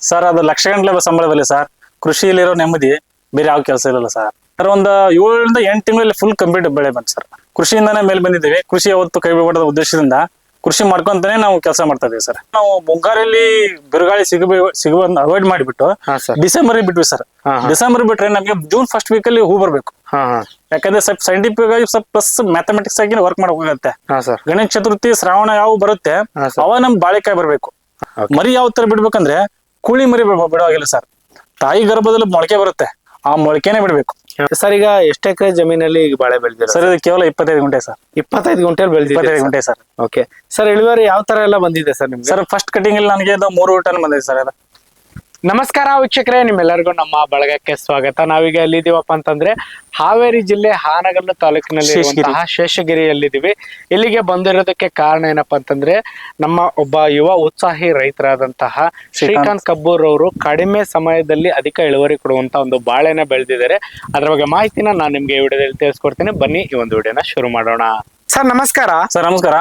Sir ಅದು ಲಕ್ಷಗಟ್ಟಲೆ ಸಂಬಳದಲ್ಲಿ sir ಕೃಷಿಯಲ್ಲಿರೋ ನೆಮ್ಮದಿ ಬೇರೆ ಯಾವ ಕೆಲಸ ಇರಲ್ಲ ಸರ್. ಸರ್ ಒಂದು 7 ರಿಂದ 8 ತಿಂಗಳಲ್ಲಿ ಫುಲ್ ಕಂಪ್ಲೀಟ್ ಬೆಳೆ ಬಂತು ಸರ್. ಕೃಷಿಯಿಂದಾನೇ ಮೇಲೆ ಬಂದಿದ್ದೀವಿ. ಕೃಷಿ ಯಾವತ್ತು ಕೈ ಬಿಡದ ಉದ್ದೇಶದಿಂದ ಕೃಷಿ ಮಾಡ್ಕೊಂತಾನೆ ನಾವು ಕೆಲಸ ಮಾಡ್ತಾ ಇದೀವಿ ಸರ್. ನಾವು ಮುಂಗಾರಲ್ಲಿ ಬಿರುಗಾಳಿ ಸಿಗುವಂತ ಅವಾಯ್ಡ್ ಮಾಡಿಬಿಟ್ಟು ಡಿಸೆಂಬರ್ ಬಿಟ್ವಿ ಸರ್. ಡಿಸೆಂಬರ್ ಬಿಟ್ರೆ ನಮಗೆ ಜೂನ್ ಫಸ್ಟ್ ವೀಕ್ ಅಲ್ಲಿ ಹೂ ಬರ್ಬೇಕು. ಯಾಕಂದ್ರೆ ಸ್ವಲ್ಪ ಸೈಂಟಿಫಿಕ್ ಆಗಿ ಸ್ವಲ್ಪ ಪ್ಲಸ್ ಮ್ಯಾಥಮೆಟಿಕ್ಸ್ ಆಗಿ ವರ್ಕ್ ಮಾಡಬೇಕಾಗತ್ತೆ. ಗಣೇಶ ಚತುರ್ಥಿ ಶ್ರಾವಣ ಯಾವ ಬರುತ್ತೆ ಅವ ನಮ್ ಬಾಳೆಕಾಯಿ ಬರ್ಬೇಕು. ಮರಿ ಯಾವ ತರ ಬಿಡ್ಬೇಕಂದ್ರೆ ಕೂಳಿ ಮರಿ ಬಿಡುವಾಗಿಲ್ಲ ಸರ್. ತಾಯಿ ಗರ್ಭದಲ್ಲಿ ಮೊಳಕೆ ಬರುತ್ತೆ, ಆ ಮೊಳಕೆನೆ ಬಿಡ್ಬೇಕು ಸರ್. ಈಗ ಎಷ್ಟು ಎಕರೆ ಜಮೀನಲ್ಲಿ ಈಗ ಬಾಳೆ ಬೆಳೆದಿರ ಸರ್? ಇದು ಕೇವಲ 25 ಗುಂಟೆ ಸರ್. 25 ಗುಂಟೆಯಲ್ಲಿ ಬೆಳೆದಿದೆ. 25 ಗುಂಟೆ ಸರ್. ಓಕೆ ಸರ್, ಇಳುವರಿ ಯಾವ ತರ ಎಲ್ಲ ಬಂದಿದೆ ಸರ್ ನಿಮ್ಗೆ? ಸರ್ ಫಸ್ಟ್ ಕಟಿಂಗ್ ಅಲ್ಲಿ ನನಗೆ 3 ಟನ್ ಬಂದಿದೆ ಸರ್. ಅದು ನಮಸ್ಕಾರ ವೀಕ್ಷಕರೇ, ನಿಮ್ಮೆಲ್ಲರಿಗೂ ನಮ್ಮ ಬಳಗಕ್ಕೆ ಸ್ವಾಗತ. ನಾವೀಗ ಎಲ್ಲಿದ್ದೀವಪ್ಪ ಅಂತಂದ್ರೆ ಹಾವೇರಿ ಜಿಲ್ಲೆ ಹಾನಗಲ್ಲು ತಾಲೂಕಿನಲ್ಲಿ ಶೇಷಗಿರಿಯಲ್ಲಿದ್ದೀವಿ. ಇಲ್ಲಿಗೆ ಬಂದಿರೋದಕ್ಕೆ ಕಾರಣ ಏನಪ್ಪಾ ಅಂತಂದ್ರೆ ನಮ್ಮ ಒಬ್ಬ ಯುವ ಉತ್ಸಾಹಿ ರೈತರಾದಂತಹ ಶ್ರೀಕಾಂತ್ ಕಬ್ಬೂರ್ ಅವರು ಕಡಿಮೆ ಸಮಯದಲ್ಲಿ ಅಧಿಕ ಇಳುವರಿ ಕೊಡುವಂತ ಒಂದು ಬಾಳೆನ ಬೆಳೆದಿದ್ದಾರೆ. ಅದ್ರ ಬಗ್ಗೆ ಮಾಹಿತಿನ ನಾನು ನಿಮ್ಗೆ ಈ ವಿಡಿಯೋದಲ್ಲಿ ತಿಳಿಸ್ಕೊಡ್ತೀನಿ. ಬನ್ನಿ ಈ ಒಂದು ವಿಡಿಯೋನ ಶುರು ಮಾಡೋಣ. ಸರ್ ನಮಸ್ಕಾರ. ಸರ್ ನಮಸ್ಕಾರ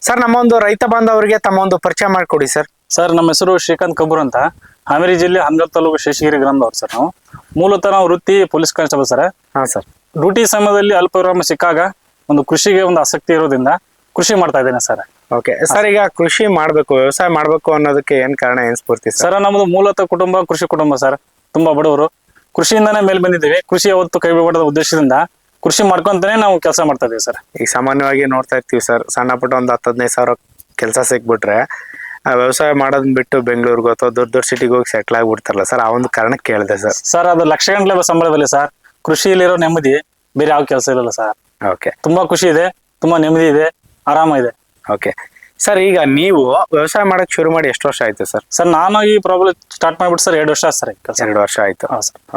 ಸರ್, ನಮ್ಮ ಒಂದು ರೈತ ಬಾಂಧವರಿಗೆ ತಮ್ಮ ಒಂದು ಪರಿಚಯ ಮಾಡಿಕೊಡಿ ಸರ್. ಸರ್ ನಮ್ಮ ಹೆಸರು ಶ್ರೀಕಾಂತ್ ಕಬ್ಬೂರ್ ಅಂತ, ಹಾವೇರಿ ಜಿಲ್ಲೆ ಹಾನಗಲ್ ತಾಲೂಕು ಶೇಷಗಿರಿ ಗ್ರಾಮದವ್ರು ಸರ್. ನಾವು ಮೂಲತಃ ನಾವು ವೃತ್ತಿ ಪೊಲೀಸ್ ಕಾನ್ಸ್ಟೇಬಲ್ ಸರ್. ಹಾ ಸರ್. ಡ್ಯೂಟಿ ಸಮಯದಲ್ಲಿ ಅಲ್ಪ ವಿರಾಮ ಸಿಕ್ಕಾಗ ಒಂದು ಕೃಷಿಗೆ ಒಂದು ಆಸಕ್ತಿ ಇರೋದ್ರಿಂದ ಕೃಷಿ ಮಾಡ್ತಾ ಇದ್ದೇನೆ ಸರ್. ಓಕೆ ಸರ್, ಈಗ ಕೃಷಿ ಮಾಡ್ಬೇಕು, ವ್ಯವಸಾಯ ಮಾಡ್ಬೇಕು ಅನ್ನೋದಕ್ಕೆ ಏನ್ ಕಾರಣ, ಏನ್ ಸ್ಫೂರ್ತಿ ಸರ್? ನಮ್ದು ಮೂಲತಃ ಕುಟುಂಬ ಕೃಷಿ ಕುಟುಂಬ ಸರ್. ತುಂಬಾ ಬಡವರು, ಕೃಷಿಯಿಂದಾನೇ ಮೇಲೆ ಬಂದಿದ್ದೀವಿ. ಕೃಷಿ ಯಾವತ್ತು ಕೈ ಬಿಡದ ಉದ್ದೇಶದಿಂದ ಕೃಷಿ ಮಾಡ್ಕೊಂತಾನೆ ನಾವು ಕೆಲಸ ಮಾಡ್ತಾ ಇದೀವಿ ಸರ್. ಈಗ ಸಾಮಾನ್ಯವಾಗಿ ನೋಡ್ತಾ ಇರ್ತೀವಿ ಸರ್, ಸಣ್ಣ ಪುಟ್ಟ ಒಂದು 10-15 ಸಾವಿರ ಕೆಲಸ ಸಿಕ್ಬಿಟ್ರೆ ವ್ಯವಸಾಯ ಮಾಡೋದನ್ನ ಬಿಟ್ಟು ಬೆಂಗಳೂರಿಗೆ ಅಥವಾ ದೊಡ್ಡ ಸಿಟಿಗೆ ಹೋಗಿ ಸೆಟ್ಲ್ ಆಗ್ಬಿಡ್ತಾರಲ್ಲ ಸರ್, ಆ ಒಂದು ಕಾರಣ ಕೇಳಿದೆ ಸರ್. ಸರ್ ಅದು ಲಕ್ಷಗಟ್ಟಲೆ ಸಂಬಳದಲ್ಲಿ ಸರ್ ಕೃಷಿಯಲ್ಲಿರೋ ನೆಮ್ಮದಿ ಬೇರೆ ಯಾವ ಕೆಲಸ ಇರಲ್ಲ ಸರ್. ಓಕೆ, ತುಂಬಾ ಖುಷಿ ಇದೆ, ತುಂಬಾ ನೆಮ್ಮದಿ ಇದೆ, ಆರಾಮ ಇದೆ. ಓಕೆ ಸರ್, ಈಗ ನೀವು ವ್ಯವಸಾಯ ಮಾಡಕ್ ಶುರು ಮಾಡಿ ಎಷ್ಟು ವರ್ಷ ಆಯ್ತು ಸರ್? ಸರ್ ನಾನು ಈ ಪ್ರಾಬ್ಲಮ್ ಸ್ಟಾರ್ಟ್ ಮಾಡ್ಬಿಟ್ಟು ಸರ್ 2 ವರ್ಷ ಸರ್. 2 ವರ್ಷ ಆಯ್ತು.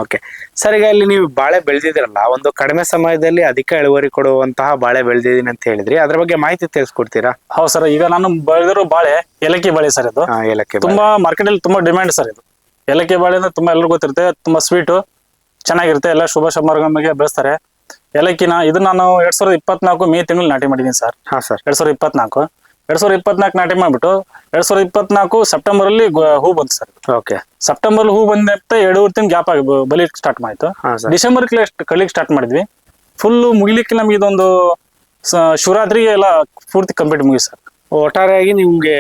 ಓಕೆ ಸರ್, ಈಗ ಇಲ್ಲಿ ನೀವು ಬಾಳೆ ಬೆಳೆದಿದ್ರಲ್ಲ, ಒಂದು ಕಡಿಮೆ ಸಮಯದಲ್ಲಿ ಅಧಿಕ ಇಳುವರಿ ಕೊಡುವಂತಹ ಬಾಳೆ ಬೆಳೆದಿದ್ದೀನಿ ಅಂತ ಹೇಳಿದ್ರಿ, ಅದ್ರ ಬಗ್ಗೆ ಮಾಹಿತಿ ತಿಳಿಸ್ಕೊಡ್ತೀರಾ? ಹೌದು ಸರ್. ಈಗ ನಾನು ಬೆಳೆದಿರೋ ಬಾಳೆ ಏಲಕ್ಕಿ ಬಾಳೆ ಸರ್. ಇದು ಏಲಕ್ಕಿ ತುಂಬಾ ಮಾರ್ಕೆಟ್ ಅಲ್ಲಿ ತುಂಬಾ ಡಿಮ್ಯಾಂಡ್ ಸರ್. ಇದು ಏಲಕ್ಕಿ ಬಾಳೆ ಅಂದ್ರೆ ತುಂಬಾ ಎಲ್ಲರಿಗೂ ಗೊತ್ತಿರುತ್ತೆ, ತುಂಬಾ ಸ್ವೀಟು, ಚೆನ್ನಾಗಿರುತ್ತೆ, ಎಲ್ಲ ಶುಭ ಸಮಾರಂಭಕ್ಕೆ ಬೆಳೆಸ್ತಾರೆ ಏಲಕ್ಕಿನ. ಇದು ನಾನು 2024 ಮೇ ತಿಂಗಳು ನಾಟಿ ಮಾಡಿದ್ದೀನಿ ಸರ್. ಹಾ ಸರ್. 2024 ನಾಟಿ ಮಾಡ್ಬಿಟ್ಟು 2024 ಸೆಪ್ಟೆಂಬರ್ ಅಲ್ಲಿ ಹೂ ಬಂತು ಸರ್. ಓಕೆ, ಸೆಪ್ಟೆಂಬರ್ ಹೂ ಬಂದ 2 ತಿಂಗಳು ಗ್ಯಾಪ್ ಆಗಿ ಬಲಿಕ್ ಸ್ಟಾರ್ಟ್ ಮಾಡ್ತು. ಡಿಸೆಂಬರ್ ಕಳಿಕ್ ಸ್ಟಾರ್ಟ್ ಮಾಡಿದ್ವಿ. ಫುಲ್ ಮುಗಿಲಿಕ್ಕೆ ನಮ್ಗೆ ಇದೊಂದು ಶಿವರಾತ್ರಿಗೆ ಎಲ್ಲ ಪೂರ್ತಿ ಕಂಪ್ಲೀಟ್ ಮುಗಿ ಸರ್. ಒಟ್ಟಾರೆಯಾಗಿ ನಿಮ್ಗೆ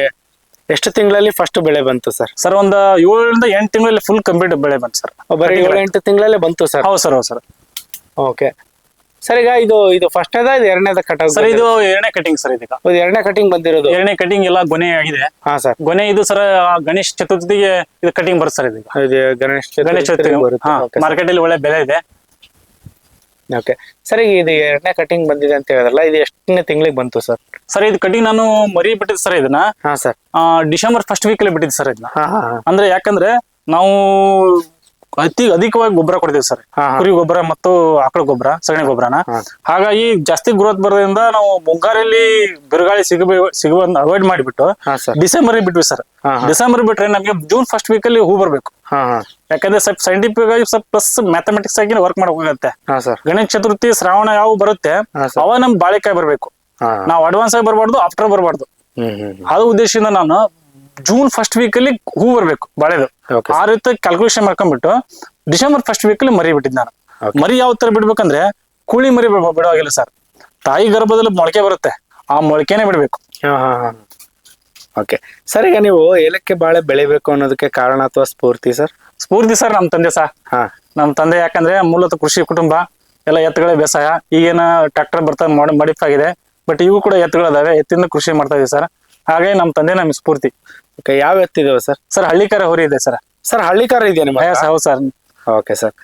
ಎಷ್ಟು ತಿಂಗಳಲ್ಲಿ ಫಸ್ಟ್ ಬೆಳೆ ಬಂತು ಸರ್? ಸರ್ ಒಂದು 7 ರಿಂದ 8 ತಿಂಗಳಲ್ಲಿ ಫುಲ್ ಕಂಪ್ಲೀಟ್ ಬೆಳೆ ಬಂತು ಸರ್. ಬರೀ 7-8 ತಿಂಗಳಲ್ಲೇ ಬಂತು ಸರ್? ಹೌದು ಸರ್. ಹೌದು ಸರ್. ಓಕೆ ಸರ್, ಈಗ ಇದು ಫಸ್ಟ್ ಇದು 2ನೇದ ಕಟಾವ್ ಸರ್? ಇದು 2ನೇ ಕಟಿಂಗ್ ಸರ್. ಇದೀಗ 2ನೇ ಕಟಿಂಗ್ ಬಂದಿರೋದು. 2ನೇ ಕಟಿಂಗ್ ಎಲ್ಲ ಗೊನೆ ಆಗಿದೆ. ಹಾ ಸರ್. ಗೊನೆ ಇದು ಸರ್ ಗಣೇಶ ಚತುರ್ಥಿಗೆ ಇದು ಕಟಿಂಗ್ ಬರುತ್ತೆ ಸರ್. ಇದೀಗ ಗಣೇಶ ಚತುರ್ಥಿ ಮಾರ್ಕೆಟ್ ಅಲ್ಲಿ ಒಳ್ಳೆ ಬೆಲೆ ಇದೆ. ಓಕೆ ಸರ್, ಈಗ ಇದು 2ನೇ ಕಟಿಂಗ್ ಬಂದಿದೆ ಅಂತ ಹೇಳಿದ್ರಲ್ಲ, ಇದು ಎಷ್ಟನೇ ತಿಂಗಳಿಗೆ ಬಂತು ಸರ್? ಸರ್ ಇದು ಕಟಿಂಗ್ ನಾನು ಮರಿ ಬಿಟ್ಟಿದ್ದು ಸರ್. ಇದನ್ನ ಹಾ ಸರ್, ಡಿಸೆಂಬರ್ ಫಸ್ಟ್ ವೀಕ್ ಅಲ್ಲಿ ಬಿಟ್ಟಿದ್ದು ಸರ್. ಇದನ್ನ ಅಂದ್ರೆ ಯಾಕಂದ್ರೆ ನಾವು ಅಧಿಕವಾಗಿ ಗೊಬ್ಬರ ಕೊಡ್ತೀವಿ ಸರ್. ಕುರಿ ಗೊಬ್ಬರ ಮತ್ತು ಆಕಳ ಗೊಬ್ಬರ, ಸಗಣಿ ಗೊಬ್ಬರನ. ಹಾಗಾಗಿ ಜಾಸ್ತಿ ಗ್ರೋತ್ ಬರೋದ್ರಿಂದ ನಾವು ಮುಂಗಾರಲ್ಲಿ ಬಿರುಗಾಳಿ ಸಿಗುವಂತ ಅವಾಯ್ಡ್ ಮಾಡಿಬಿಟ್ಟು ಡಿಸೆಂಬರ್ ಬಿಟ್ವಿ ಸರ್. ಡಿಸೆಂಬರ್ ಬಿಟ್ರೆ ನಮಗೆ ಜೂನ್ ಫಸ್ಟ್ ವೀಕ್ ಅಲ್ಲಿ ಹೂ ಬರ್ಬೇಕು. ಯಾಕಂದ್ರೆ ಸ್ವಲ್ಪ ಸೈಂಟಿಫಿಕ್ ಆಗಿ ಸ್ವಲ್ಪ ಪ್ಲಸ್ ಮ್ಯಾಥಮೆಟಿಕ್ಸ್ ಆಗಿ ವರ್ಕ್ ಮಾಡಬೇಕಾಗತ್ತೆ. ಗಣೇಶ ಚತುರ್ಥಿ ಶ್ರಾವಣ ಯಾವ ಬರುತ್ತೆ ಅವ ನಮ್ ಬಾಳೆಕಾಯಿ ಬರ್ಬೇಕು. ನಾವು ಅಡ್ವಾನ್ಸ್ ಆಗಿ ಬರಬಾರ್ದು, ಆಫ್ಟರ್ ಬರಬಾರ್ದು. ಅದು ಉದ್ದೇಶದಿಂದ ನಾನು ಜೂನ್ ಫಸ್ಟ್ ವೀಕ್ ಅಲ್ಲಿ ಹೂ ಬರ್ಬೇಕು ಬಾಳೆದು. ಆ ರೀತಿ ಕ್ಯಾಲ್ಕುಲೇಷನ್ ಮಾಡ್ಕೊಂಡ್ಬಿಟ್ಟು ಡಿಸೆಂಬರ್ ಫಸ್ಟ್ ವೀಕ್ ಅಲ್ಲಿ ಮರಿ ಬಿಟ್ಟಿದ್ ನಾನು. ಮರಿ ಯಾವ ತರ ಬಿಡ್ಬೇಕಂದ್ರೆ ಕೂಳಿ ಮರಿ ಬಿಡುವಾಗಿಲ್ಲ ಸರ್. ತಾಯಿ ಗರ್ಭದಲ್ಲಿ ಮೊಳಕೆ ಬರುತ್ತೆ, ಆ ಮೊಳಕೆನೆ ಬಿಡ್ಬೇಕು. ಓಕೆ ಸರ್, ಈಗ ನೀವು ಏಲಕ್ಕಿ ಬಾಳೆ ಬೆಳಿಬೇಕು ಅನ್ನೋದಕ್ಕೆ ಕಾರಣ ಅಥವಾ ಸ್ಫೂರ್ತಿ ಸರ್? ಸ್ಫೂರ್ತಿ ಸರ್ ನಮ್ ತಂದೆ ಸರ್. ನಮ್ ತಂದೆ ಯಾಕಂದ್ರೆ ಮೂಲತಃ ಕೃಷಿ ಕುಟುಂಬ, ಎಲ್ಲ ಎತ್ತುಗಳೇ ಬೇಸಾಯ. ಈಗೇನ ಟ್ರಾಕ್ಟರ್ ಬರ್ತಾ ಮಾಡಿಫ್ ಆಗಿದೆ, ಬಟ್ ಇವು ಕೂಡ ಎತ್ತುಗಳಿದಾವೆ. ಎತ್ತಿಂದ ಕೃಷಿ ಮಾಡ್ತಾ ಇದೀವಿ ಸರ್. ಹಾಗೆ ನಮ್ ತಂದೆ ನಮ್ಗೆ ಸ್ಫೂರ್ತಿ. ಯಾವ ಎತ್ತಿದಾವೆ ಸರ್? ಸರ್ ಹಳ್ಳಿಕಾರ ಹೊರಿ ಇದೆ ಸರ್. ಸರ್ ಹಳ್ಳಿಕಾರ ಇದೆಯಾ ನಿಮ್ಮ? ಹೌದು ಸರ್. Okay sir.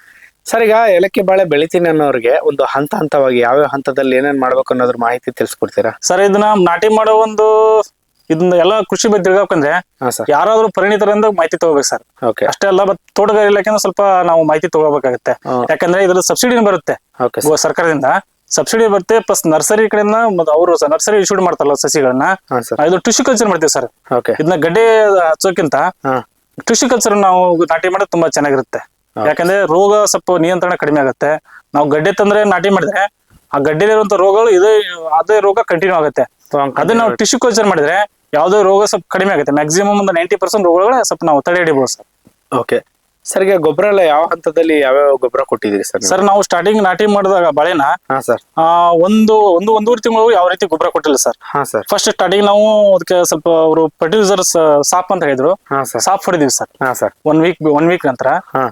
ಸರ್, ಈಗ ಏಲಕ್ಕಿ ಬಾಳೆ ಬೆಳಿತೀನಿ ಅನ್ನೋರಿಗೆ ಒಂದು ಹಂತವಾಗಿ ಯಾವ ಹಂತದಲ್ಲಿ ಏನೇನ್ ಮಾಡ್ಬೇಕು ಅನ್ನೋದ್ರ ಮಾಹಿತಿ ತಿಳಿಸ್ಕೊಡ್ತೀರಾ ಸರ್? ಇದನ್ನ ನಾಟಿ ಮಾಡೋ ಒಂದು ಇದನ್ನ ಎಲ್ಲ ಕೃಷಿ ಬಗ್ಗೆ ತಿಳ್ಕೊಬೇಕಂದ್ರೆ ಯಾರಾದ್ರೂ ಪರಿಣಿತರಿಂದ ಮಾಹಿತಿ ತಗೋಬೇಕು ಸರ್. ಅಷ್ಟೇ ಅಲ್ಲ, ಬಟ್ ತೋಟಗಾರಿಕೆ ಇಲಾಖೆಯಿಂದ ಸ್ವಲ್ಪ ನಾವು ಮಾಹಿತಿ ತಗೋಬೇಕಾಗುತ್ತೆ. ಯಾಕಂದ್ರೆ ಇದ್ರ ಸಬ್ಸಿಡಿ ಬರುತ್ತೆ ಸರ್ಕಾರದಿಂದ. ಸಬ್ಸಿಡಿ ಬರುತ್ತೆ, ಪ್ಲಸ್ ನರ್ಸರಿ ಕಡೆಯಿಂದ ಅವರು ನರ್ಸರಿ ಇಶ್ಯೂಡ್ ಮಾಡ್ತಾರಲ್ಲ ಸಸಿಗಳನ್ನ, ಇದು ಟಿಶ್ಯೂ ಕಲ್ಚರ್ ಮಾಡ್ತೀವಿ ಸರ್. ಇದನ್ನ ಗಡ್ಡೆ ಹಚ್ಚೋಕ್ಕಿಂತ ಟಿಶ್ಯೂ ಕಲ್ಚರ್ ನಾವು ನಾಟಿ ಮಾಡೋದು ತುಂಬಾ ಚೆನ್ನಾಗಿರುತ್ತೆ. ಯಾಕಂದ್ರೆ ರೋಗ ಸ್ವಲ್ಪ ನಿಯಂತ್ರಣ ಕಡಿಮೆ ಆಗುತ್ತೆ. ನಾವು ಗಡ್ಡೆ ತಂದ್ರೆ ನಾಟಿ ಮಾಡಿದ್ರೆ ಆ ಗಡ್ಡೆಲಿರುವಂತ ರೋಗಗಳು ಅದೇ ರೋಗ ಕಂಟಿನ್ಯೂ ಆಗುತ್ತೆ. ಅದನ್ನ ನಾವು ಟಿಶ್ಯೂ ಕಲ್ಚರ್ ಮಾಡಿದ್ರೆ ಯಾವ್ದೇ ರೋಗ ಸ್ವಲ್ಪ ಕಡಿಮೆ ಆಗುತ್ತೆ. ಮ್ಯಾಕ್ಸಿಮಮ್ ಒಂದು 90% ರೋಗಗಳ ಸ್ವಲ್ಪ ನಾವು ತಡೆ ಹಿಡಿಬಹುದು ಸರ್. ಓಕೆ ಸರ್, ಈಗ ಗೊಬ್ಬರ ಎಲ್ಲ ಯಾವ ಹಂತದಲ್ಲಿ ಯಾವ್ಯಾವ ಗೊಬ್ಬರ ಕೊಟ್ಟಿದ್ದೀರಿ ಸರ್? ಸರ್ ನಾವು ಸ್ಟಾರ್ಟಿಂಗ್ ನಾಟಿ ಮಾಡಿದಾಗ ಬಾಳೆನ ಹಾ ಸರ್. ಒಂದೂವರೆ ತಿಂಗಳು ಯಾವ ರೀತಿ ಗೊಬ್ಬರ ಕೊಟ್ಟಿಲ್ಲ ಸರ್. ಹಾ ಸರ್. ಫಸ್ಟ್ ಸ್ಟಾರ್ಟಿಂಗ್ ನಾವು ಅದಕ್ಕೆ ಸ್ವಲ್ಪ ಅವರು ಪ್ರೊಡ್ಯೂಸರ್ಸ್ ಸಾಪ್ ಅಂತ ಹೇಳಿದ್ರು, ಹಾ ಸರ್. ಸಾಪ್ ಹೊಡಿದೀವಿ ಸರ್. ಹಾ ಸರ್. ಒನ್ ವೀಕ್ ನಂತರ ಹಾ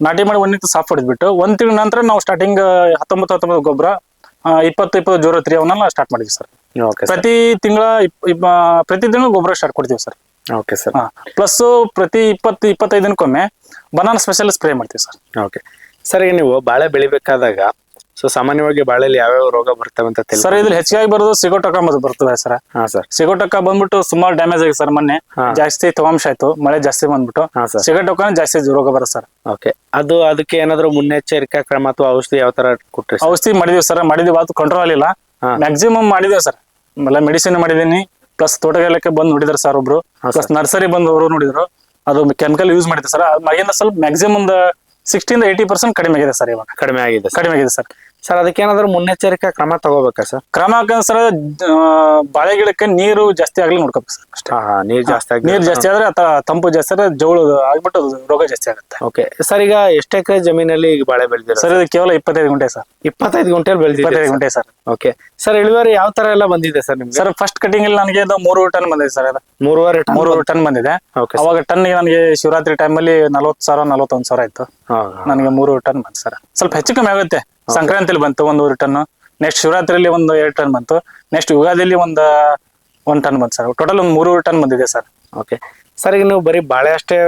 ನಾಟಿ ಮಾಡಿ 1 ವೀಕ್ ಸಾಫ್ ಹೊಡೆದ್ಬಿಟ್ಟು 1 ತಿಂಗಳ ನಂತರ ನಾವು ಸ್ಟಾರ್ಟಿಂಗ್ 19 ಗೊಬ್ಬರ 20 ಜೋರತ್ರಿ ಅವನ್ನೆಲ್ಲ ಸ್ಟಾರ್ಟ್ ಮಾಡಿದ್ವಿ ಸರ್. ಓಕೆ ಪ್ರತಿ ತಿಂಗಳ ಗೊಬ್ಬರ ಸ್ಟಾರ್ಟ್ ಕೊಡ್ತೀವಿ ಸರ್. Okay sir. ಪ್ಲಸ್ ಪ್ರತಿ 20-25 ದಿನಕ್ಕೊಮ್ಮೆ ಬನಾನಾ ಸ್ಪೆಷಲ್ ಸ್ಪ್ರೇ ಮಾಡ್ತೀವಿ ಸರ್. ಓಕೆ ಸರ್, ಈಗ ನೀವು ಬಾಳೆ ಬೆಳಿಬೇಕಾದಾಗ ಸಾಮಾನ್ಯವಾಗಿ ಬಾಳೆಯಲ್ಲಿ ಯಾವ್ಯಾವ ರೋಗ ಬರ್ತವೆ ಅಂತ ಸರ್? ಇದ್ರಲ್ಲಿ ಹೆಚ್ಚಾಗಿ ಬರೋದು ಸಿಗೋಟಕ ಬರ್ತದೆ ಸರ್. ಹಾ ಸರ್. ಸಿಗೋಟಕ ಬಂದ್ಬಿಟ್ಟು ಸುಮಾರು ಡ್ಯಾಮೇಜ್ ಆಗಿ ಸರ್. ಮೊನ್ನೆ ಜಾಸ್ತಿ ತೇವಾಂಶ ಆಯ್ತು, ಮಳೆ ಜಾಸ್ತಿ ಬಂದ್ಬಿಟ್ಟು ಸಿಗೋಟಕ ಜಾಸ್ತಿ ರೋಗ ಬರುತ್ತೆ ಸರ್. ಓಕೆ, ಅದಕ್ಕೆ ಏನಾದ್ರು ಮುನ್ನೆಚ್ಚರಿಕಾ ಕ್ರಮ ಅಥವಾ ಔಷಧಿ ಯಾವ ತರ ಕೊಟ್ರಿ? ಔಷಧಿ ಮಾಡಿದೀವಿ ಸರ್, ಅದು ಕಂಟ್ರೋಲ್ ಆಗಿಲ್ಲ. ಮ್ಯಾಕ್ಸಿಮಮ್ ಮಾಡಿದೀವಿ ಸರ್, ಎಲ್ಲ ಮೆಡಿಸಿನ್ ಮಾಡಿದೀನಿ. ಪ್ಲಸ್ ತೋಟಗಾರಿಕೆ ಬಂದು ನೋಡಿದ್ರು ಸರ್ ಒಬ್ರು, ಪ್ಲಸ್ ನರ್ಸರಿ ಬಂದು ಅವರು ನೋಡಿದ್ರು. ಅದು ಕೆಮಿಕಲ್ ಯೂಸ್ ಮಾಡಿದ್ದೆ ಸರ್. ಆಗಿಂದ ಸ್ವಲ್ಪ ಮ್ಯಾಕ್ಸಿಮಮ್ 60-80% ಕಡಿಮೆ ಆಗಿದೆ ಸರ್. ಇವಾಗ ಕಡಿಮೆ ಆಗಿದೆ ಸರ್. ಸರ್, ಅದಕ್ಕೇನಾದ್ರೂ ಮುನ್ನೆಚ್ಚರಿಕಾ ಕ್ರಮ ತಗೋಬೇಕಾ ಸರ್? ಕ್ರಮ ಸರ್, ಬಾಳೆ ಗಿಡಕ್ಕೆ ನೀರು ಜಾಸ್ತಿ ಆಗ್ಲಿ ನೋಡ್ಕೋಬೇಕು ಸರ್ ಅಷ್ಟೇ. ನೀರ್ ಜಾಸ್ತಿ ಆದ್ರೆ ತಂಪು ಜಾಸ್ತಿ ಆದ್ರೆ ಜೋಳು ಆಗ್ಬಿಟ್ಟು ರೋಗ ಜಾಸ್ತಿ ಆಗುತ್ತೆ. ಓಕೆ ಸರ್, ಈಗ ಎಷ್ಟು ಎಕರೆ ಜಮೀನಲ್ಲಿ ಈಗ ಬಾಳೆ ಬೆಳೆದಿರ ಸರ್? ಇದು ಕೇವಲ 25 ಗುಂಟೆ ಸರ್. 25 ಗುಂಟೆಯಲ್ಲಿ ಬೆಳೆದಿದೆ? 25 ಗುಂಟೆ ಸರ್. ಓಕೆ ಸರ್, ಇಳುವರಿ ಯಾವ ತರ ಎಲ್ಲ ಬಂದಿದೆ ಸರ್ ನಿಮ್ಗೆ? ಸರ್ ಫಸ್ಟ್ ಕಟಿಂಗ್ ಅಲ್ಲಿ ನನಗೆ 3 ಟನ್ ಬಂದಿದೆ ಸರ್. 3.5 ಟನ್ ಬಂದಿದೆ. ಅವಾಗ ಟನ್ಗೆ ನನಗೆ ಶಿವರಾತ್ರಿ ಟೈಮ್ ಅಲ್ಲಿ 40,000 41,000 ಆಯ್ತು. ನನಗೆ 3 ಟನ್ ಬಂತು ಸರ್. ಸ್ವಲ್ಪ ಹೆಚ್ಚು ಕಮ್ಮಿ ಆಗುತ್ತೆ. ಸಂಕ್ರಾಂತಿಲಿ ಬಂತು 1 ಟನ್, ನೆಕ್ಸ್ಟ್ ಶಿವರಾತ್ರಿಯಲ್ಲಿ 2 ಟನ್ ಬಂತು, ನೆಕ್ಸ್ಟ್ ಯುಗಾದಿಯಲ್ಲಿ 1 ಟನ್ ಬಂತು ಸರ್. ಟೋಟಲ್ 3 ಟನ್ ಬಂದಿದೆ ಸರ್. ಓಕೆ ಸರ್, ಈಗ ನೀವು ಬರೀ ಬಾಳೆ ಅಷ್ಟೇ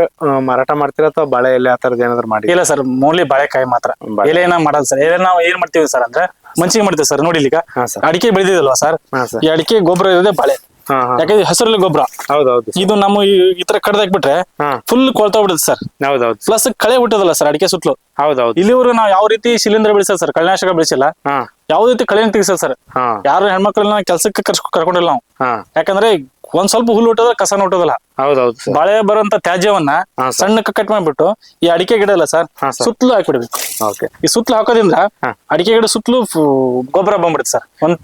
ಮಾರಾಟ ಮಾಡ್ತೀರಾ ಅಥವಾ ಬಾಳೆ ಎಲೆ ಆ ತರದ್ ಏನಾದ್ರು ಮಾಡಿ? ಇಲ್ಲ ಸರ್, ಮೋನ್ಲಿ ಬಾಳೆಕಾಯಿ ಮಾತ್ರ. ಎಲೆನ ಮಾಡಲ್ಲ ಸರ್. ಎಲೆ ನಾವು ಏನ್ ಮಾಡ್ತೀವಿ ಸರ್ ಅಂದ್ರೆ ಮಂಚಿಗೆ ಮಾಡ್ತೀವಿ ಸರ್. ನೋಡಿ ಈಗ ಅಡಿಕೆ ಬೆಳೆದಿದಲ್ವಾ ಸರ್, ಈ ಅಡಿಕೆ ಗೊಬ್ಬರ ಇರೋದೇ ಬಾಳೆ. ಯಾಕಂದ್ರೆ ಹಸಿರಲ್ಲಿ ಗೊಬ್ಬರ. ಹೌದೌದು. ಇದು ನಮ್ಮ ಈ ತರ ಕಡ್ದಾಕ್ಬಿಟ್ರೆ ಫುಲ್ ಕೊಳ್ತಾ ಬಿಡುತ್ತೆ ಸರ್. ಹೌದೌದು. ಪ್ಲಸ್ ಕಳೆ ಹುಟ್ಟದಲ್ಲ ಸರ್ ಅಡಿಕೆ ಸುತ್ತಲೂ. ಹೌದೌದು. ಇಲ್ಲಿವರೆಗೂ ನಾವು ಯಾವ ರೀತಿ ಶಿಲೀಂಧ್ರ ಬೆಳೆಸಲ್ಲ ಸರ್, ಕಳೆನಾಶಕ ಬೆಳೆಸಿಲ್ಲ, ಯಾವ ರೀತಿ ಕಳೆನ ತೆಗಿಸಲ್ಲ ಸರ್. ಯಾರು ಹೆಣ್ಮಕ್ಳನ್ನ ಕೆಲ್ಸಕ್ಕೆ ಕರ್ಕೊಂಡಿಲ್ಲ ನಾವು. ಯಾಕಂದ್ರೆ ಒಂದ್ ಸ್ವಲ್ಪ ಹುಲ್ಲು ಹುಟ್ಟೋದ್ರ ಕಸನ ಹುಟ್ಟೋದಲ್ಲ. ಹೌದೌದು. ಬಾಳೆ ಬರೋಂತ ತ್ಯಾಜ್ಯವನ್ನ ಸಣ್ಣಕ್ಕೆ ಕಟ್ ಮಾಡ್ಬಿಟ್ಟು ಈ ಅಡಿಕೆ ಗಿಡ ಇಲ್ಲ ಸರ್ ಸುತ್ತಲೂ ಹಾಕ್ಬಿಡ್ಬೇಕು. ಈ ಸುತ್ತಲೂ ಹಾಕೋದ್ರಿಂದ ಅಡಿಕೆ ಗಿಡ ಸುತ್ತಲೂ ಗೊಬ್ಬರ ಬಂದ್ಬಿಡುತ್ತೆ ಸರ್.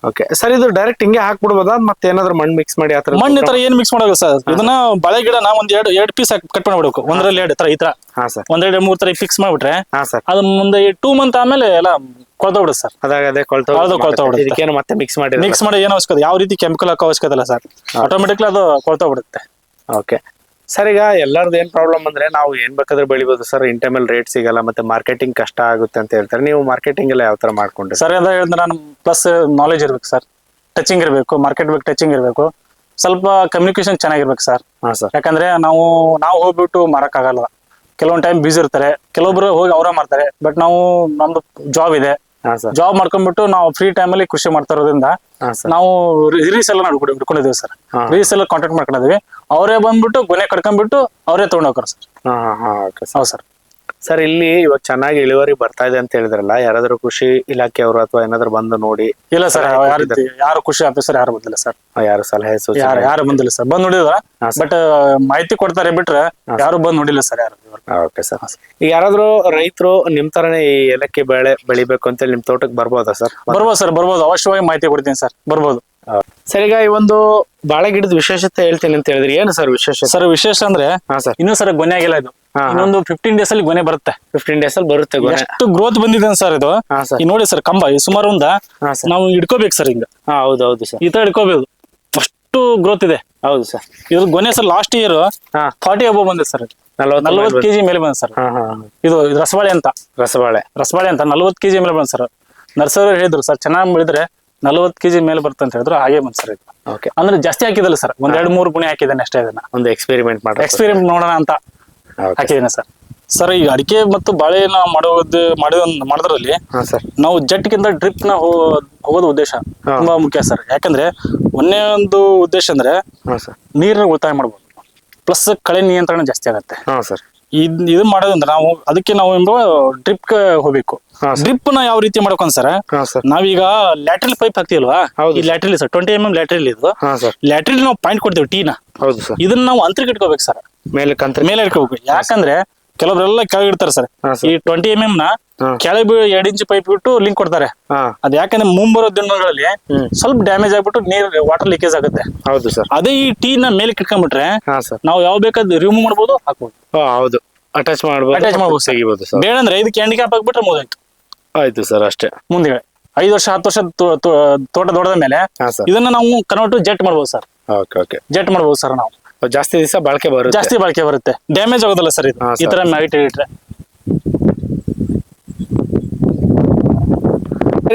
ಓಕೆ ಸರ್, ಇದು ಡೈರೆಕ್ಟ್ ಹಿಂಗೆ ಹಾಕ್ಬಿಡ್ಬೋದಾ ಮತ್ತೆ ಏನಾದ್ರು ಮಣ್ಣು ಮಿಕ್ಸ್ ಮಾಡಿ ಆತರ? ಮಣ್ಣು ಈ ತರ ಏನ್ ಮಿಕ್ಸ್ ಮಾಡೋದು ಸರ್? ಇದನ್ನ ಬಾಳೆ ಗಿಡನ ಎರಡು ಪೀಸ್ ಕಟ್ ಮಾಡ್ಬಿಡ್ಬೇಕು. ಒಂದ್ರಲ್ಲಿ 2 ಈ ತರ 1-2-3 ತರ ಫಿಕ್ಸ್ ಮಾಡ್ಬಿಟ್ರೆ ಅದು ಮುಂದೆ 2 ಮಂತ್ ಆಮೇಲೆ ಎಲ್ಲ ಕೊಳ್ತೋಗ್ಬಿಡುತ್ತೆ ಸರ್. ಅದೇ ಕೊಳ್ತೋಗ್ಬಿಡುತ್ತೆ. ಮತ್ತೆ ಮಿಕ್ಸ್ ಮಾಡಿ ಏನು ಅವಶ್ಯಕತೆ, ಯಾವ ರೀತಿ ಕೆಮಿಕಲ್ ಹಾಕೋ ಅವಶ್ಯಕತೆ ಇಲ್ಲ ಸರ್. ಆಟೋಮೆಟಿಕ್ಲಿ ಅದು ಕೊಳ್ತೋಗ್ಬಿಡುತ್ತೆ. ಓಕೆ ಸರ್, ಈಗ ಎಲ್ಲರದ್ದು ಏನ್ ಪ್ರಾಬ್ಲಮ್ ಅಂದ್ರೆ ನಾವು ಏನ್ ಬೇಕಾದ್ರೂ ಬೆಳಿಬೋದು ಸರ್, ಇನ್ ಟೈಮಲ್ಲಿ ರೇಟ್ ಸಿಗಲ್ಲ, ಮತ್ತೆ ಮಾರ್ಕೆಟಿಂಗ್ ಕಷ್ಟ ಆಗುತ್ತೆ ಅಂತ ಹೇಳ್ತಾರೆ. ನೀವು ಮಾರ್ಕೆಟಿಂಗ್ ಎಲ್ಲ ಯಾವ ತರ ಮಾಡ್ಕೊಂಡ್ರಿ ಸರ್? ಅದ ಹೇಳಿದ್ರೆ ನಾನು ಪ್ಲಸ್ ನಾಲೆಜ್ ಇರ್ಬೇಕು ಸರ್, ಟಚಿಂಗ್ ಇರಬೇಕು, ಮಾರ್ಕೆಟ್ ಬಗ್ಗೆ ಟಚಿಂಗ್ ಇರಬೇಕು, ಸ್ವಲ್ಪ ಕಮ್ಯುನಿಕೇಶನ್ ಚೆನ್ನಾಗಿರ್ಬೇಕು ಸರ್. ಯಾಕಂದ್ರೆ ನಾವು ಹೋಗ್ಬಿಟ್ಟು ಮಾರಕ್ಕಾಗಲ್ಲ. ಕೆಲವೊಂದು ಟೈಮ್ ಬಿಸಿ ಇರ್ತಾರೆ, ಕೆಲವೊಬ್ರು ಹೋಗಿ ಅವರ ಮಾಡ್ತಾರೆ. ಬಟ್ ನಮ್ದು ಜಾಬ್ ಇದೆ, ಜಾಬ್ ಮಾಡ್ಕೊಂಡ್ಬಿಟ್ಟು ನಾವು ಫ್ರೀ ಟೈಮ್ ಅಲ್ಲಿ ಕೃಷಿ ಮಾಡ್ತಾ ಇರೋದ್ರಿಂದ ನಾವು ರೀಸೆಲ್ಲರ್ ಹಿಡ್ಕೊಂಡಿದ್ದೀವಿ ಸರ್. ರೀಸೆಲ್ಲರ್ ಕಾಂಟ್ಯಾಕ್ಟ್ ಮಾಡ್ಕೊಂಡಿದೀವಿ. ಅವರೇ ಬಂದ್ಬಿಟ್ಟು ಗೊನೆ ಕಡ್ಕೊಂಡ್ಬಿಟ್ಟು ಅವರೇ ತಗೊಂಡ್ ಹೋಗ್ತಾರೆ ಸರ್. ಹೌದು ಸರ್. ಸರ್, ಇಲ್ಲಿ ಇವಾಗ ಚೆನ್ನಾಗಿ ಇಳುವರಿ ಬರ್ತಾ ಇದೆ ಅಂತ ಹೇಳಿದ್ರಲ್ಲ, ಯಾರಾದ್ರೂ ಕೃಷಿ ಇಲಾಖೆಯವರು ಅಥವಾ ಏನಾದ್ರು ಬಂದು ನೋಡಿ? ಇಲ್ಲ ಸರ್, ಯಾರು ಕೃಷಿ ಆಫೀಸರ್ ಯಾರು ಬಂದಿಲ್ಲ ಸರ್. ಯಾರು ಸಲಹೆ ಯಾರು ಬಂದಿಲ್ಲ ಸರ್. ಬಂದ್ ನೋಡಿದ್ರ ಬಟ್ ಮಾಹಿತಿ ಕೊಡ್ತಾರೆ ಬಿಟ್ರೆ ಯಾರು ಬಂದ್ ನೋಡಿಲ್ಲ ಸರ್ ಯಾರು. ಓಕೆ ಸರ್, ಈಗ ಯಾರಾದ್ರೂ ರೈತರು ನಿಮ್ ತರನೇ ಈ ಏಲಕ್ಕಿ ಬೆಳೆ ಬೆಳಿಬೇಕು ಅಂತ ನಿಮ್ ತೋಟಕ್ಕೆ ಬರ್ಬೋದಾ ಸರ್? ಬರ್ಬೋದು ಸರ್, ಬರ್ಬೋದು. ಅವಶ್ಯವಾಗಿ ಮಾಹಿತಿ ಕೊಡ್ತೀನಿ ಸರ್, ಬರ್ಬೋದು. ಸರ್, ಈಗ ಈ ಒಂದು ಬಾಳೆ ಗಿಡದ ವಿಶೇಷತೆ ಹೇಳ್ತೀನಿ ಅಂತ ಹೇಳಿದ್ರಿ, ಏನು ಸರ್ ವಿಶೇಷ? ಸರ್ ವಿಶೇಷ ಅಂದ್ರೆ ಇನ್ನೂ ಸರ್ ಗೊನೆ ಆಗಿಲ್ಲ. ಇದು ಇನ್ನೊಂದು 15 ಡೇಸ್ ಅಲ್ಲಿ ಗೊನೆ ಬರುತ್ತೆ. 15 ಡೇಸ್ ಅಲ್ಲಿ ಬರುತ್ತೆ ಗೊನೆ. ಎಷ್ಟು ಗ್ರೋತ್ ಬಂದಿದೆ ಸರ್ ಇದು. ಈ ನೋಡಿ ಸರ್, ಕಂಬ ಸುಮಾರು ನಾವು ಹಿಡ್ಕೋಬೇಕು ಸರ್. ಹಿಂಗ ಹೌದೌದು ಸರ್, ಈ ತರ ಹಿಡ್ಕೋಬೇಕು. ಅಷ್ಟು ಗ್ರೋತ್ ಇದೆ. ಹೌದು ಸರ್. ಇದ್ರ ಗೊನೆ ಸರ್ ಲಾಸ್ಟ್ ಇಯರ್ 40 ಅಬೋ ಬಂದಿದೆ ಸರ್. 40 kg ಮೇಲೆ ಬಂದ ಸರ್. ಇದು ರಸಬಾಳೆ ಅಂತ 40 kg ಮೇಲೆ ಬಂದ ಸರ್. ನರ್ಸರಿ ಹೇಳಿದ್ರು ಸರ್, ಚೆನ್ನಾಗಿ ಬೆಳೆದ್ರೆ 40 kg ಮೇಲೆ ಬರುತ್ತೆ ಅಂತ ಹೇಳಿದ್ರು. ಹಾಗೆ ಬಂದ್ ಸರ್ ಇದು. ಅಂದ್ರೆ ಜಾಸ್ತಿ ಹಾಕಿದಲ್ಲ ಸರ್, 2-3 ಗುಣಿ ಹಾಕಿದ್ದೇನೆ ಅಷ್ಟೇ. ಇದನ್ನ ಒಂದು ಎಕ್ಸ್ಪೆರಿಮೆಂಟ್ ನೋಡೋಣ ಅಂತ ಹಾಕಿದ್ದೇನೆ ಸರ್. ಸರ್, ಈ ಅಡಿಕೆ ಮತ್ತು ಬಾಳೆನ ಮಾಡೋದ್ರಲ್ಲಿ ನಾವು ಜಟ್ಗಿಂತ ಡ್ರಿಪ್ ನ ಹೋಗೋದು ಉದ್ದೇಶ ತುಂಬಾ ಮುಖ್ಯ ಸರ್. ಯಾಕಂದ್ರೆ ಒಂದೇ ಒಂದು ಉದ್ದೇಶ ಅಂದ್ರೆ ನೀರನ್ನ ಉಳಿತಾಯ ಮಾಡ್ಬೋದು, ಪ್ಲಸ್ ಕಳೆ ನಿಯಂತ್ರಣ ಜಾಸ್ತಿ ಆಗತ್ತೆ. ಇದು ಮಾಡೋದಂದ್ರೆ ಅದಕ್ಕೆ ನಾವು ಡ್ರಿಪ್ ಹೋಗ್ಬೇಕು. ಡ್ರಿಪ್ ನ ಯಾವ ರೀತಿ ಮಾಡ್ಕೊಂಡ್ ಸರ್, ನಾವೀಗ ಲ್ಯಾಟ್ರಿಲ್ ಪೈಪ್ ಹಾಕ್ತಿಲ್ವಾ, ಈ ಲ್ಯಾಟ್ರಿಲ್ ಸರ್ 20 mm ಲ್ಯಾಟ್ರಿಲ್ ಇದು. ಲ್ಯಾಟ್ರಿಲ್ ನಾವು ಪಾಯಿಂಟ್ ಕೊಡ್ತೀವಿ ಟೀನ. ಇದನ್ನ ನಾವು ಅಂತರಕ್ಕೆ ಇಟ್ಕೋಬೇಕು ಸರ್, ಮೇಲೆ ಇಟ್ಕೋಬೇಕು. ಯಾಕಂದ್ರೆ ಕೆಲವರೆಲ್ಲ ಕೆಳಗೆ ಇಡ್ತಾರೆ ಸರ್. ಹಾ, ಈ 20 mm ನ ಕೆಳಗೆ 2 ಇಂಚ್ ಪೈಪ್ ಇಟ್ಟು ಲಿಂಕ್ ಕೊಡ್ತಾರೆ. ಹಾ ಅದ್ ಯಾಕಂದ್ರೆ ಮುಂಬರೋ ದಿನಗಳಲ್ಲಿ ಸ್ವಲ್ಪ ಡ್ಯಾಮೇಜ್ ಆಗ್ಬಿಟ್ಟು ನೀರ್ ವಾಟರ್ ಲೀಕೇಜ್ ಆಗುತ್ತೆ. ಹೌದು ಸರ್. ಅದೇ ಈ ಟೀ ನ ಮೇಲೆ ಇಟ್ಕೊಂಡ್ಬಿಟ್ರೆ ಹಾ ಸರ್. ನಾವು ಯಾವ ಬೇಕಾದ್ ರಿಮೂವ್ ಮಾಡ್ಬೋದು, ಹಾಕ್ಬೋದು. ಹೌದು, ಅಟ್ಯಾಚ್ ಮಾಡ್ಬೋದು, ಅಟ್ಯಾಚ್ ಮಾಡ್ಬೋದು, ತೆಗಿಬೋದು ಸರ್. ಬೇಡ ಅಂದ್ರೆ ಇದಕ್ಕೆ ಹ್ಯಾಂಡಿಕ್ಯಾಪ್ ಹಾಕ್ಬಿಟ್ರೆ ಮುಗಿದೋಯ್ತು. ಆಯ್ತು ಸರ್, ಅಷ್ಟೇ. ಮುಂದೆ 5 ವರ್ಷ 10 ವರ್ಷ ತೋಟ ದೊಡ್ಡದ ಮೇಲೆ ಹಾ ಸರ್. ಇದನ್ನ ನಾವು ಕನ್ವರ್ಟ್ ಜೆಟ್ ಮಾಡ್ಬೋದು ಸರ್. Okay okay. ಜೆಟ್ ಮಾಡ್ಬೋದು ಸರ್. ನಾವು ಜಾಸ್ತಿ ದಿವಸ ಬಾಳಿಕೆ ಬರುತ್ತೆ. ಜಾಸ್ತಿ ಬಾಳಿಕೆ ಬರುತ್ತೆ, ಡ್ಯಾಮೇಜ್ ಆಗೋದಲ್ಲ ಸರ್ ಇದು. ಹಾ, ಈ ತರ ಸರ್. ಮ್ಯಾಗಿಟ್ ಇಟ್ರೆ.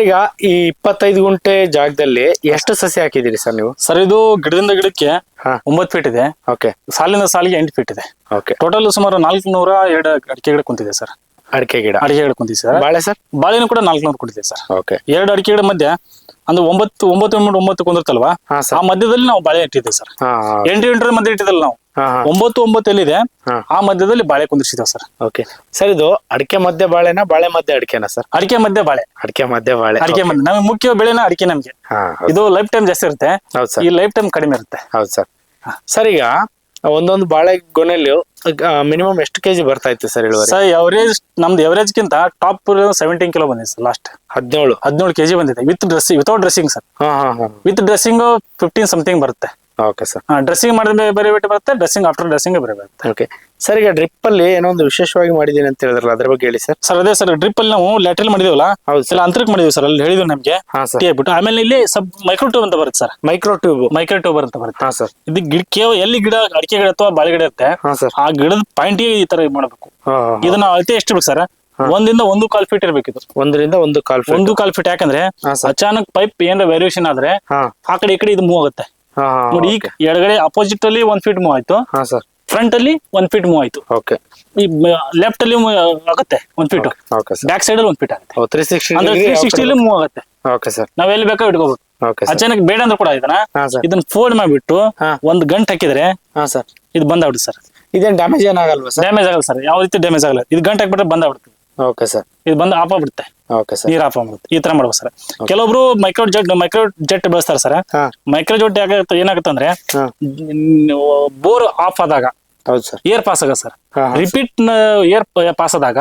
ಈಗ ಈ 25 ಗುಂಟೆ ಜಾಗದಲ್ಲಿ ಎಷ್ಟು ಸಸಿ ಹಾಕಿದಿರಿ ಸರ್ ನೀವು? ಸರ್ ಇದು ಗಿಡದಿಂದ ಗಿಡಕ್ಕೆ ಹಾ 9 ಫೀಟ್ ಇದೆ. ಓಕೆ ಸಾಲಿನ ಸಾಲಿಗೆ 8 ಫೀಟ್ ಇದೆ. ಓಕೆ. ಟೋಟಲ್ ಸುಮಾರು 402 ಅಡಿಕೆ ಗಿಡ ಕುಂತಿದೆ ಸರ್. ಅಡಿಕೆ ಗಿಡ, ಅಡಿಕೆ ಗಿಡ ಕುಂತಿದೆ ಸರ್. ಬಾಳೆ ಸರ್? ಬಾಳೆನೂ ಕೂಡ 400 ಕುಂತಿದೆ ಸರ್. ಓಕೆ. 2 ಅಡಿಕೆ ಗಿಡ ಮಧ್ಯ ಅಂದ್ರೆ 9 ಕುಂದಿರ್ತಲ್ವಾ, ಹಾ ಆ ಸರ್. ಮಧ್ಯದಲ್ಲಿ ನಾವು ಬಾಳೆ ಇಟ್ಟಿದ್ದೇವೆ ಸರ್. ಹಾ 8 ಮಧ್ಯೆ ಇಟ್ಟಿದ್ದಲ್ಲ ನಾವು. ಹಾ 9 ಎಲ್ಲಿದೆ ಹಾ. ಆ ಮಧ್ಯದಲ್ಲಿ ಬಾಳೆ ಕುಂದಿರ್ಸಿದ್ದೇವೆ ಸರ್. Okay sir. ಇದು ಅಡಿಕೆ ಮಧ್ಯೆ ಬಾಳೆನಾ, ಬಾಳೆ ಮಧ್ಯೆ ಅಡಿಕೆನಾ ಸರ್? ಅಡಿಕೆ ಮಧ್ಯೆ ಬಾಳೆ. ಅಡಿಕೆ ಮಧ್ಯೆ ಬಾಳೆ. ಅಡಿಕೆ ಮಧ್ಯೆ ನಮಗೆ ಮುಖ್ಯ ಬೆಳೆನ ಅಡಿಕೆ. ನಮ್ಗೆ ಹಾ ಇದು ಲೈಫ್ ಟೈಮ್ ಜಾಸ್ತಿ ಇರುತ್ತೆ, ಹೌದು ಸರ್. ಈ ಲೈಫ್ ಟೈಮ್ ಕಡಿಮೆ ಇರುತ್ತೆ. ಹೌದು ಸರ್. ಸರ್ ಈಗ ಒಂದೊಂದು ಬಾಳೆ ಗೊನೆಯಲ್ಲಿ ಮಿನಿಮಮ್ ಎಷ್ಟು ಕೆಜಿ ಬರ್ತಾ ಇತ್ತು ಸರ್ ಇಳುವರಿ? ಸರ್ ಎವರೇಜ್ ನಮ್ದು ಎವರೇಜ್ ಗಿಂತ ಟಾಪ್ 17 ಕಿಲೋ ಬಂದಿದೆ ಸರ್. ಲಾಸ್ಟ್ 17 ಕೆಜಿ ಬಂದಿದೆ ವಿತೌಟ್ ಡ್ರೆಸ್ಸಿಂಗ್ ಸರ್. ಹಾ ಹಾ ಹಾ. ವಿತ್ ಡ್ರೆಸ್ಸಿಂಗ್ 15 ಸಮಥಿಂಗ್ ಬರುತ್ತೆ. Okay sir. ಡ್ರೆಸ್ಸಿಂಗ್ ಮಾಡಿದ್ರೆ ಬೇರೆ ವೇಟ್ ಬರುತ್ತೆ, ಡ್ರೆಸ್ಸಿಂಗ್ ಆಫ್ಟರ್ ಡ್ರೆಸ್ಸಿಂಗ್ ಬೇರೆ ಬರುತ್ತೆ. Okay sir. ಈಗ ಡ್ರಿಪ್ ಅಲ್ಲಿ ಏನೋ ಒಂದು ವಿಶೇಷವಾಗಿ ಮಾಡಿದೀನಿ ಅಂತ ಹೇಳಿದ್ರಲ್ಲ, ಅದ್ರ ಬಗ್ಗೆ ಹೇಳಿ ಸರ್. ಸರ್ ಅದೇ ಸರ್, ಡ್ರಿಪ್ ಅಲ್ಲಿ ನಾವು ಲ್ಯಾಟ್ರಲ್ ಮಾಡಿದೀವಲ್ಲ, ಹೌದು ಸರ್. ಇಲ್ಲ ಅಂತರಕ್ಕೆ ಮಾಡಿದೀವಿ ಸರ್. ಅಲ್ಲಿ ಹೇಳಿದ್ರು ನಮ್ಗೆ ಹಾ ಸರ್. ಟೀ ಹಾಕ್ಬಿಟ್ಟು ಆಮೇಲೆ ಇಲ್ಲಿ ಸಬ್ ಮೈಕ್ರೋ ಟ್ಯೂಬ್ ಅಂತ ಬರುತ್ತೆ ಸರ್. ಮೈಕ್ರೋ ಟ್ಯೂಬ್ ಅಂತ ಬರುತ್ತೆ. ಹಾ ಸರ್. ಇದು ಗಿಡ ಕೇವಲ ಎಲ್ಲಿ ಗಿಡ ಅಡಿಕೆ ಗಿಡ ಅಥವಾ ಬಾಳೆ ಗಿಡ ಇರುತ್ತೆ, ಹಾ ಸರ್. ಆ ಗಿಡದ ಪಾಯಿಂಟ್ ಈ ತರ ಮಾಡಬೇಕು. ಇದನ್ನ ಅಳತೆ ಎಷ್ಟು ಬೇಕು ಸರ್? 1.25 ಫೀಟ್ ಇರ್ಬೇಕು ಇದು. 1.25 ಫೀಟ್. 1.25 ಫೀಟ್. ಯಾಕಂದ್ರೆ ಹಾ ಸರ್. ಅಚಾನಕ್ ಪೈಪ್ ಏನಾರ ವೇರಿಯೇಷನ್ ಆದ್ರೆ ಹಾ ಆ ಕಡೆ ಈ ಕಡೆ ಇದು ಮೂವ್ ಆಗುತ್ತೆ. ಹಾ ನೋಡಿ, ಈಗ ಎಡಗಡೆ ಅಪೋಸಿಟ್ ಅಲ್ಲಿ 1 ಫೀಟ್ ಮೂವ್ ಆಯ್ತು, ಹಾ ಸರ್. ಫ್ರಂಟ್ ಅಲ್ಲಿ 1 ಫೀಟ್ ಮೂವ್ ಆಯ್ತು. ಓಕೆ. ಈ ಲೆಫ್ಟ್ ಅಲ್ಲಿ ಆಗುತ್ತೆ 1 feet, okay sir. Back side ಅಲ್ಲಿ 1 ಫೀಟ್ ಆಗುತ್ತೆ. 360 ಅಂದ್ರೆ 360 ಅಲ್ಲಿ ಮೂವ್ ಆಗುತ್ತೆ. Okay sir. ನಾವ್ ಎಲ್ಲಿ ಬೇಕಾ ಇಟ್ಕೋಬಹುದು. Okay sir. ಅಚಾನಕ್ ಬೇಡ ಅಂದ್ರೆ ಕೂಡ ಹಾ ಸರ್. ಇದನ್ನ ಫೋಲ್ಡ್ ಮಾಡ್ಬಿಟ್ಟು ಹಾ. ಒಂದ್ ಗಂಟೆ ಹಾಕಿದ್ರೆ ಹಾ ಸರ್. ಇದು ಬಂದಾಗ್ಬಿಡುತ್ತೆ ಸರ್. ಇದೇನ್ ಡ್ಯಾಮೇಜ್ ಏನಾಗಲ್ವಾ ಸರ್? ಡ್ಯಾಮೇಜ್ ಆಗಲ್ಲ ಸರ್, ಯಾವ ರೀತಿ ಡ್ಯಾಮೇಜ್ ಆಗಲ್ಲ. ಇದು ಗಂಟೆ ಹಾಕ್ಬಿಟ್ರೆ ಬಂದಾಗ್ಬಿಡುತ್ತೆ. Okay sir. ಇದು ಬಂದು ಆಫ್ ಆಗ್ಬಿಡುತ್ತೆ, ಓಕೆ ಸರ್. ನೀರ್ ಆಫ್ ಆಗ್ಬಿಡುತ್ತೆ. ಈ ತರ ಮಾಡ್ಬೇಕು ಸರ್. ಕೆಲವೊಬ್ರು ಮೈಕ್ರೋ ಜೆಟ್ ಬಳಸ್ತಾರೆ ಸರ್. ಹಾ ಮೈಕ್ರೋ ಜೆಟ್ ಏನಾಗುತ್ತೆ ಅಂದ್ರೆ ಹಾ. ಬೋರ್ ಆಫ್ ಆದಾಗ ಹೌದು ಸರ್. ಏರ್ ಪಾಸ್ ಆಗ ಸರ್. ಹಾ, ಹಾ. ರಿಪೀಟ್ ಏರ್ ಪಾಸ್ ಆದಾಗ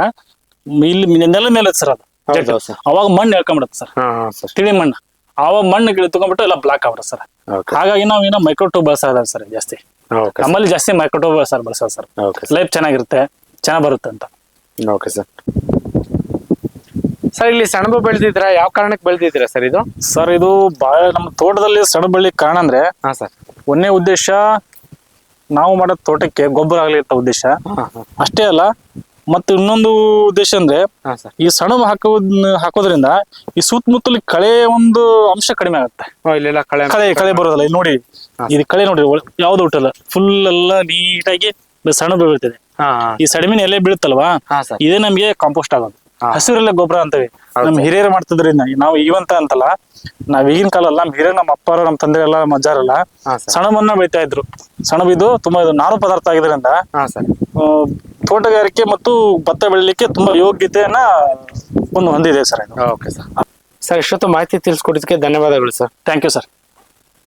ಇಲ್ಲಿ ನೆಲ ಮೇಲೆ ಸರ್ ಅದು ಹೌದು, jet. ಹೌದು ಸರ್. ಅವಾಗ ಮಣ್ಣು ಹೇಳ್ಕೊಂಡ್ಬಿಡುತ್ತೆ ಸರ್, ಹಾ ಹಾ ಸರ್. ತಿಳಿ ಮಣ್ಣು. ಅವಾಗ ಮಣ್ಣು ತಗೊಂಡ್ಬಿಟ್ಟು ಎಲ್ಲ ಬ್ಲಾಕ್ ಆಗ್ಬಿಡುತ್ತೆ ಸರ್. ಓಕೆ. ಹಾಗಾಗಿ ನಾವು ಏನೋ ಮೈಕ್ರೋ ಟ್ಯೂಬ್ ಬಳಸ್ತಾ ಇದ್ದಾರೆ ಸರ್ ಜಾಸ್ತಿ. Okay sir. ನಮ್ಮಲ್ಲಿ ಜಾಸ್ತಿ ಮೈಕ್ರೋ ಟ್ಯೂಬ್ ಬಳಸೋದು ಸರ್. Okay sir. ಲೈಫ್ ಚೆನ್ನಾಗಿರುತ್ತೆ, ಚೆನ್ನಾಗ್ ಬರುತ್ತೆ ಅಂತ. Okay sir. ಸರ್ ಇಲ್ಲಿ ಸೆಣಬು ಬೆಳೆದಿದ್ರ, ಯಾವ ಕಾರಣಕ್ಕೆ ಬೆಳೆದಿದ್ದೀರಾ ಸರ್ ಇದು? ಸರ್ ಇದು ಬಾಳ ನಮ್ಮ ತೋಟದಲ್ಲಿ ಸೆಣಬು ಬೆಳಿ ಕಾರಣ ಅಂದ್ರೆ ಹಾ ಸರ್. ಒಂದೇ ಉದ್ದೇಶ, ನಾವು ಮಾಡೋ ತೋಟಕ್ಕೆ ಗೊಬ್ಬರ ಆಗ್ಲಿ ಅಂತ ಉದ್ದೇಶ. ಹಾ ಹಾ. ಅಷ್ಟೇ ಅಲ್ಲ, ಮತ್ತು ಇನ್ನೊಂದು ಉದ್ದೇಶ ಅಂದ್ರೆ ಹಾ ಸರ್. ಈ ಸೆಣಬು ಹಾಕೋದ್ರಿಂದ ಈ ಸುತ್ತಮುತ್ತಲ ಕಳೆ ಒಂದು ಅಂಶ ಕಡಿಮೆ ಆಗುತ್ತೆ. ಇಲ್ಲೆಲ್ಲ ಕಳೆ ಬರೋದಲ್ಲ. ಇಲ್ಲಿ ನೋಡಿ, ಇದು ಕಳೆ ನೋಡಿ ಯಾವ್ದು ಹುಟ್ಟಲ್ಲ, ಫುಲ್ ಎಲ್ಲ ನೀಟಾಗಿ ಸೆಣಬು ಬೀಳ್ತಿದೆ. ಹಾ ಈ ಸೆಣಬಿನ ಎಲೆ ಬೀಳುತ್ತಲ್ವಾ, ಹಾ ಸರ್. ಇದೇ ನಮ್ಗೆ ಕಾಂಪೋಸ್ಟ್ ಆಗೋದು. ಹಾ. ಹಸಿರೆಲ್ಲ ಗೊಬ್ಬರ ಅಂತೇವೆ. ಹೌದು. ನಮ್ ಹಿರಿಯರು ಮಾಡ್ತಿದ್ರಿಂದ ನಾವು ಈಗಂತ ಅಂತಲ್ಲ, ನಾವ್ ಈಗಿನ ಕಾಲ ಅಲ್ಲ, ನಮ್ ಹಿರಿಯರು, ನಮ್ಮ ಅಪ್ಪಾರು, ನಮ್ಮ ತಂದೆ ಎಲ್ಲ, ನಮ್ಮ ಅಜ್ಜಾರೆಲ್ಲ ಹಾ ಸರ್. ಸೆಣಬನ್ನ ಬೆಳಿತಾ ಇದ್ರು. ಸೆಣಬು ಇದು ತುಂಬಾ ನಾರು ಪದಾರ್ಥ ಆಗಿದ್ರಿಂದ ಹಾ ಸರ್. ತೋಟಗಾರಿಕೆ ಮತ್ತು ಭತ್ತ ಬೆಳಿಲಿಕ್ಕೆ ತುಂಬಾ ಯೋಗ್ಯತೆಯನ್ನ ಹೊಂದಿದೆ ಸರ್ ಇದು. Okay sir. ಸರ್ ಇಷ್ಟೊತ್ತು ಮಾಹಿತಿ ತಿಳಿಸ್ಕೊಟ್ಟಿದ್ದಕ್ಕೆ ಧನ್ಯವಾದಗಳು ಸರ್. Thank you sir.